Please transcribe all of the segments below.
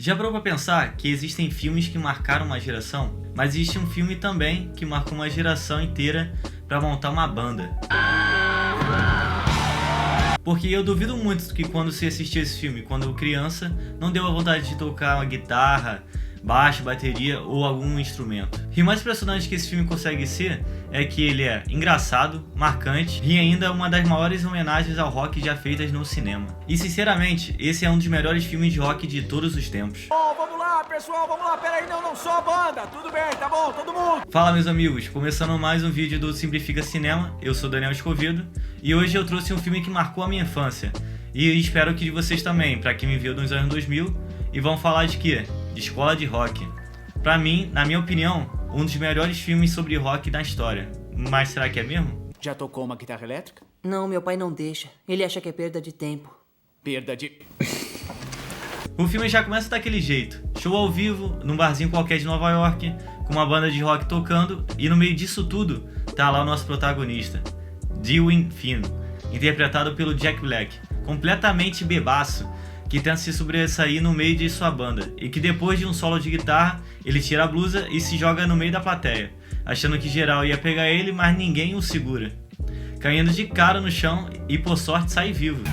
Já parou pra pensar que existem filmes que marcaram uma geração? Mas existe um filme também que marcou uma geração inteira pra montar uma banda. Porque eu duvido muito que quando você assistiu esse filme, quando criança, não deu a vontade de tocar uma guitarra, baixo, bateria ou algum instrumento. E o mais impressionante que esse filme consegue ser é que ele é engraçado, marcante e ainda uma das maiores homenagens ao rock já feitas no cinema. E sinceramente, esse é um dos melhores filmes de rock de todos os tempos. Bom, vamos lá pessoal, vamos lá, peraí, não sou a banda, tudo bem, tá bom, todo mundo? Fala meus amigos, começando mais um vídeo do Simplifica Cinema, eu sou Daniel Escovedo e hoje eu trouxe um filme que marcou a minha infância. E espero que de vocês também, pra quem me viu nos anos 2000, e vão falar de quê? De escola de rock. Pra mim, na minha opinião, um dos melhores filmes sobre rock da história. Mas será que é mesmo? Já tocou uma guitarra elétrica? Não, meu pai não deixa. Ele acha que é perda de tempo. Perda de... O filme já começa daquele jeito. Show ao vivo, num barzinho qualquer de Nova York, com uma banda de rock tocando, e no meio disso tudo, tá lá o nosso protagonista, Dewey Finn, interpretado pelo Jack Black, completamente bebaço, que tenta se sobressair no meio de sua banda, e que depois de um solo de guitarra, ele tira a blusa e se joga no meio da plateia, achando que geral ia pegar ele, mas ninguém o segura, caindo de cara no chão e por sorte sai vivo.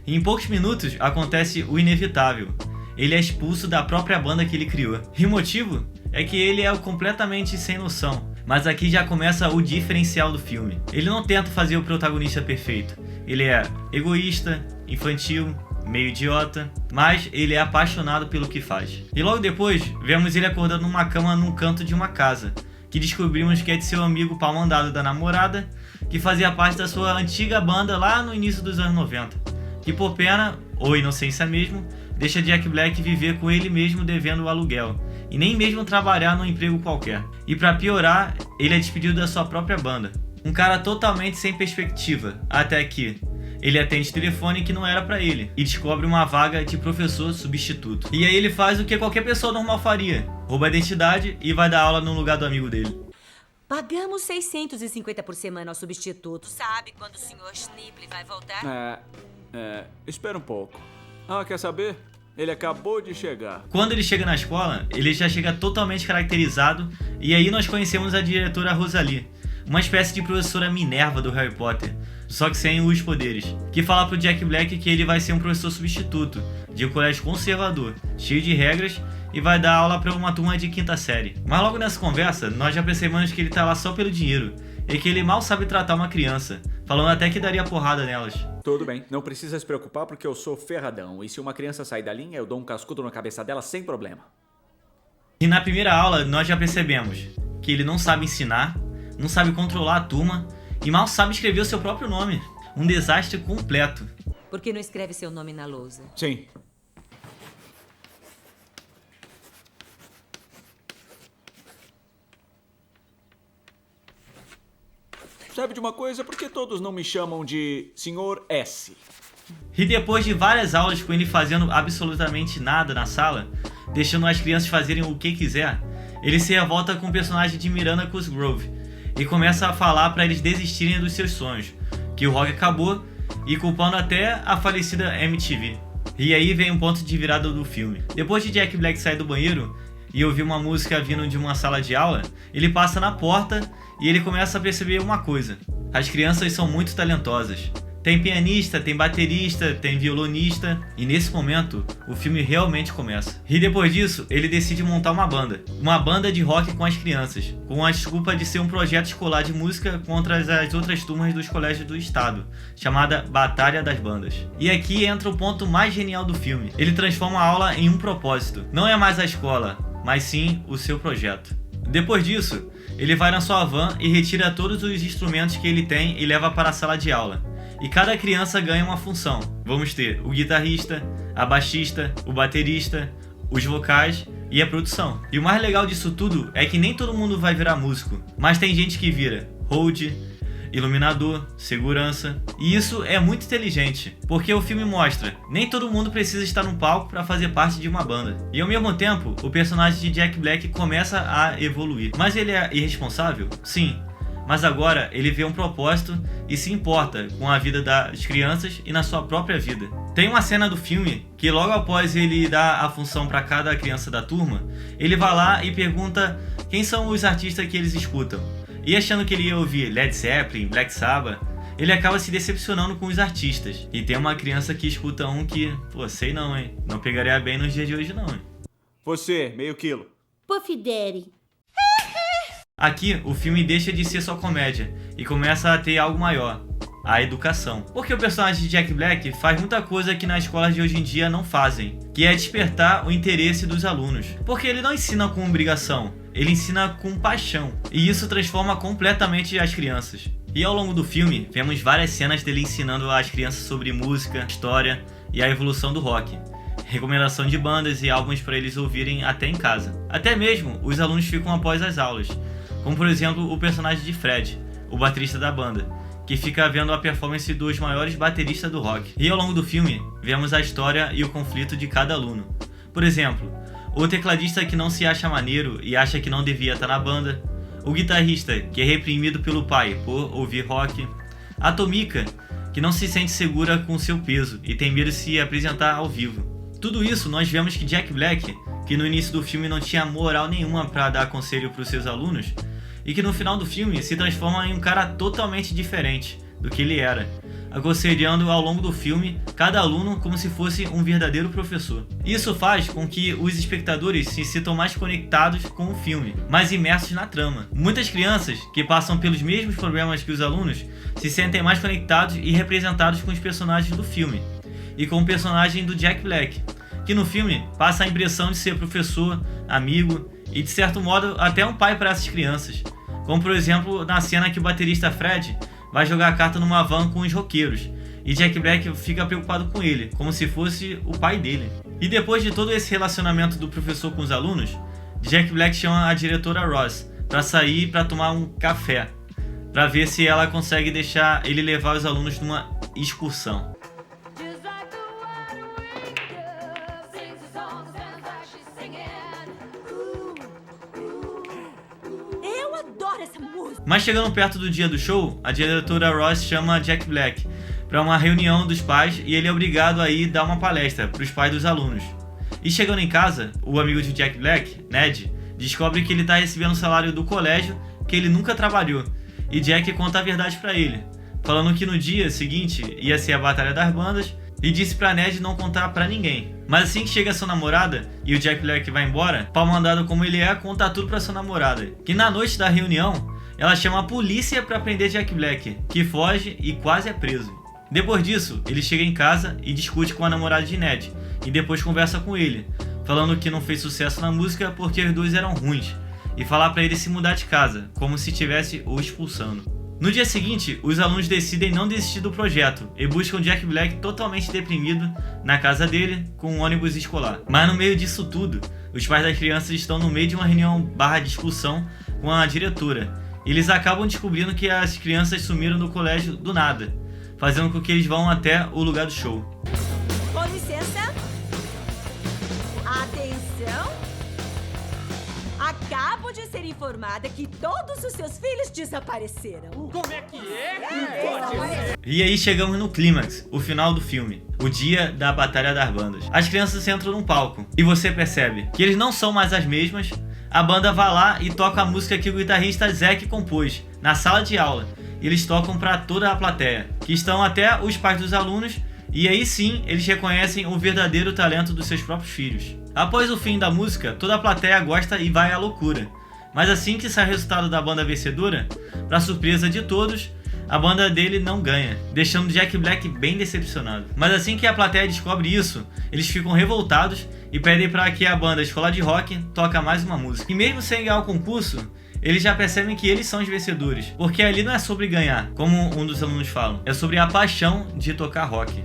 E em poucos minutos acontece o inevitável. Ele é expulso da própria banda que ele criou. E o motivo é que ele é completamente sem noção. Mas aqui já começa o diferencial do filme. Ele não tenta fazer o protagonista perfeito. Ele é egoísta, infantil, meio idiota, mas ele é apaixonado pelo que faz. E logo depois, vemos ele acordando numa cama num canto de uma casa, que descobrimos que é de seu amigo pau mandado da namorada, que fazia parte da sua antiga banda lá no início dos anos 90. Que por pena, ou inocência mesmo, deixa Jack Black viver com ele mesmo devendo o aluguel, e nem mesmo trabalhar num emprego qualquer. E pra piorar, ele é despedido da sua própria banda. Um cara totalmente sem perspectiva, até que ele atende telefone que não era pra ele, e descobre uma vaga de professor substituto. E aí ele faz o que qualquer pessoa normal faria, rouba a identidade e vai dar aula no lugar do amigo dele. Pagamos 650 por semana ao substituto. Sabe quando o Sr. Schnible vai voltar? Espera um pouco. Ah, quer saber? Ele acabou de chegar. Quando ele chega na escola, ele já chega totalmente caracterizado, e aí nós conhecemos a diretora Rosalie, uma espécie de professora Minerva do Harry Potter, só que sem os poderes, que fala pro Jack Black que ele vai ser um professor substituto, de um colégio conservador, cheio de regras, e vai dar aula para uma turma de quinta série. Mas logo nessa conversa, nós já percebemos que ele tá lá só pelo dinheiro, e que ele mal sabe tratar uma criança, falando até que daria porrada nelas. Tudo bem, não precisa se preocupar porque eu sou ferradão. E se uma criança sair da linha, eu dou um cascudo na cabeça dela sem problema. E na primeira aula, nós já percebemos que ele não sabe ensinar, não sabe controlar a turma, e mal sabe escrever o seu próprio nome. Um desastre completo. Por que não escreve seu nome na lousa? Sim. Sabe de uma coisa? Por que todos não me chamam de Sr. S? E depois de várias aulas com ele fazendo absolutamente nada na sala, deixando as crianças fazerem o que quiser, ele se revolta com o personagem de Miranda Cosgrove e começa a falar para eles desistirem dos seus sonhos, que o rock acabou, e culpando até a falecida MTV. E aí vem um ponto de virada do filme. Depois de Jack Black sair do banheiro e ouvir uma música vindo de uma sala de aula, ele passa na porta e ele começa a perceber uma coisa: as crianças são muito talentosas. Tem pianista, tem baterista, tem violonista, e nesse momento o filme realmente começa. E depois disso, ele decide montar uma banda de rock com as crianças, com a desculpa de ser um projeto escolar de música contra as outras turmas dos colégios do estado, chamada Batalha das Bandas. E aqui entra o ponto mais genial do filme: ele transforma a aula em um propósito. Não é mais a escola, mas sim o seu projeto. Depois disso, ele vai na sua van e retira todos os instrumentos que ele tem e leva para a sala de aula. E cada criança ganha uma função. Vamos ter o guitarrista, a baixista, o baterista, os vocais e a produção. E o mais legal disso tudo é que nem todo mundo vai virar músico, mas tem gente que vira hold, iluminador, segurança. E isso é muito inteligente, porque o filme mostra nem todo mundo precisa estar no palco para fazer parte de uma banda. E ao mesmo tempo, o personagem de Jack Black começa a evoluir. Mas ele é irresponsável? Sim. mas agora ele vê um propósito e se importa com a vida das crianças e na sua própria vida. Tem uma cena do filme que logo após ele dar a função para cada criança da turma, ele vai lá e pergunta quem são os artistas que eles escutam. E achando que ele ia ouvir Led Zeppelin, Black Sabbath, ele acaba se decepcionando com os artistas. E tem uma criança que escuta um que, pô, sei não, hein? Não pegaria bem nos dias de hoje não, hein? Você, meio quilo. Puff Daddy. Aqui, o filme deixa de ser só comédia e começa a ter algo maior, a educação. Porque o personagem de Jack Black faz muita coisa que nas escolas de hoje em dia não fazem, que é despertar o interesse dos alunos. Porque ele não ensina com obrigação, ele ensina com paixão, e isso transforma completamente as crianças. E ao longo do filme, vemos várias cenas dele ensinando as crianças sobre música, história e a evolução do rock. Recomendação de bandas e álbuns para eles ouvirem até em casa. Até mesmo, os alunos ficam após as aulas, como por exemplo o personagem de Fred, o baterista da banda, que fica vendo a performance dos maiores bateristas do rock. E ao longo do filme, vemos a história e o conflito de cada aluno. Por exemplo, o tecladista que não se acha maneiro e acha que não devia estar na banda, o guitarrista que é reprimido pelo pai por ouvir rock, a Tomika, que não se sente segura com seu peso e tem medo de se apresentar ao vivo. Tudo isso nós vemos que Jack Black, que no início do filme não tinha moral nenhuma para dar conselho para os seus alunos, e que no final do filme se transforma em um cara totalmente diferente do que ele era, aconselhando ao longo do filme cada aluno como se fosse um verdadeiro professor. Isso faz com que os espectadores se sintam mais conectados com o filme, mais imersos na trama. Muitas crianças que passam pelos mesmos problemas que os alunos se sentem mais conectados e representados com os personagens do filme, e com o personagem do Jack Black, que no filme passa a impressão de ser professor, amigo e de certo modo até um pai para essas crianças. Como por exemplo na cena que o baterista Fred vai jogar carta numa van com os roqueiros, e Jack Black fica preocupado com ele, como se fosse o pai dele. E depois de todo esse relacionamento do professor com os alunos, Jack Black chama a diretora Ross para sair para tomar um café, para ver se ela consegue deixar ele levar os alunos numa excursão. Mas chegando perto do dia do show, a diretora Ross chama Jack Black para uma reunião dos pais e ele é obrigado a ir dar uma palestra para os pais dos alunos. E chegando em casa, o amigo de Jack Black, Ned, descobre que ele está recebendo o salário do colégio que ele nunca trabalhou, e Jack conta a verdade para ele, falando que no dia seguinte ia ser a Batalha das Bandas, e disse para Ned não contar para ninguém. Mas assim que chega sua namorada e o Jack Black vai embora, pau mandado como ele é, conta tudo para sua namorada, que na noite da reunião ela chama a polícia para prender Jack Black, que foge e quase é preso. Depois disso, ele chega em casa e discute com a namorada de Ned, e depois conversa com ele, falando que não fez sucesso na música porque os dois eram ruins, e falar para ele se mudar de casa, como se estivesse o expulsando. No dia seguinte, os alunos decidem não desistir do projeto e buscam Jack Black totalmente deprimido na casa dele com um ônibus escolar. Mas no meio disso tudo, os pais das crianças estão no meio de uma reunião / discussão com a diretora. Eles acabam descobrindo que as crianças sumiram do colégio do nada, fazendo com que eles vão até o lugar do show. Com licença. Atenção. Acabo de ser informada que todos os seus filhos desapareceram. Como é que é? E aí chegamos no clímax, o final do filme, o dia da Batalha das Bandas. As crianças entram num palco e você percebe que eles não são mais as mesmas. A banda vai lá e toca a música que o guitarrista Zack compôs na sala de aula. Eles tocam para toda a plateia, que estão até os pais dos alunos, e aí sim eles reconhecem o verdadeiro talento dos seus próprios filhos. Após o fim da música, toda a plateia gosta e vai à loucura. Mas assim que sai o resultado da banda vencedora, para surpresa de todos, a banda dele não ganha, deixando Jack Black bem decepcionado. Mas assim que a plateia descobre isso, eles ficam revoltados e pedem para que a banda Escola de Rock toque mais uma música. E mesmo sem ganhar o concurso, eles já percebem que eles são os vencedores, porque ali não é sobre ganhar, como um dos alunos falam, é sobre a paixão de tocar rock.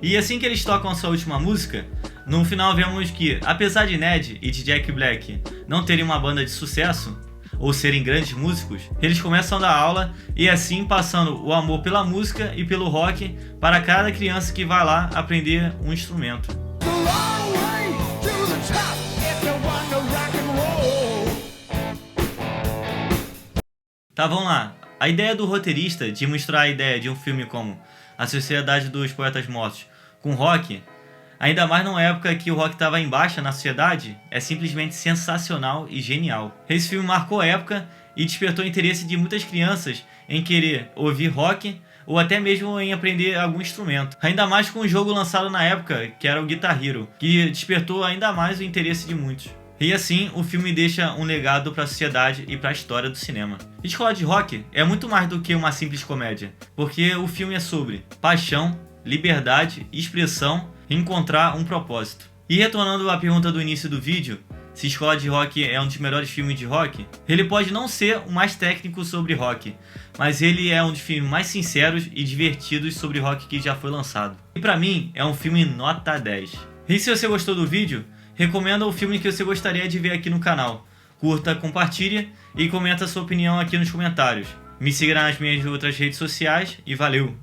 E assim que eles tocam a sua última música, no final vemos que, apesar de Ned e de Jack Black não terem uma banda de sucesso, ou serem grandes músicos, eles começam a dar aula e assim passando o amor pela música e pelo rock para cada criança que vai lá aprender um instrumento. Tá, vamos lá. A ideia do roteirista de mostrar a ideia de um filme como A Sociedade dos Poetas Mortos com rock, ainda mais numa época que o rock estava em baixa na sociedade, é simplesmente sensacional e genial. Esse filme marcou a época e despertou o interesse de muitas crianças em querer ouvir rock ou até mesmo em aprender algum instrumento. Ainda mais com um jogo lançado na época, que era o Guitar Hero, que despertou ainda mais o interesse de muitos. E assim, o filme deixa um legado para a sociedade e para a história do cinema. Escola de Rock é muito mais do que uma simples comédia, porque o filme é sobre paixão, liberdade, expressão e encontrar um propósito. E retornando à pergunta do início do vídeo, se Escola de Rock é um dos melhores filmes de rock, ele pode não ser o mais técnico sobre rock, mas ele é um dos filmes mais sinceros e divertidos sobre rock que já foi lançado. E pra mim, é um filme nota 10. E se você gostou do vídeo, recomenda o filme que você gostaria de ver aqui no canal. Curta, compartilha e comenta a sua opinião aqui nos comentários. Me siga nas minhas outras redes sociais e valeu!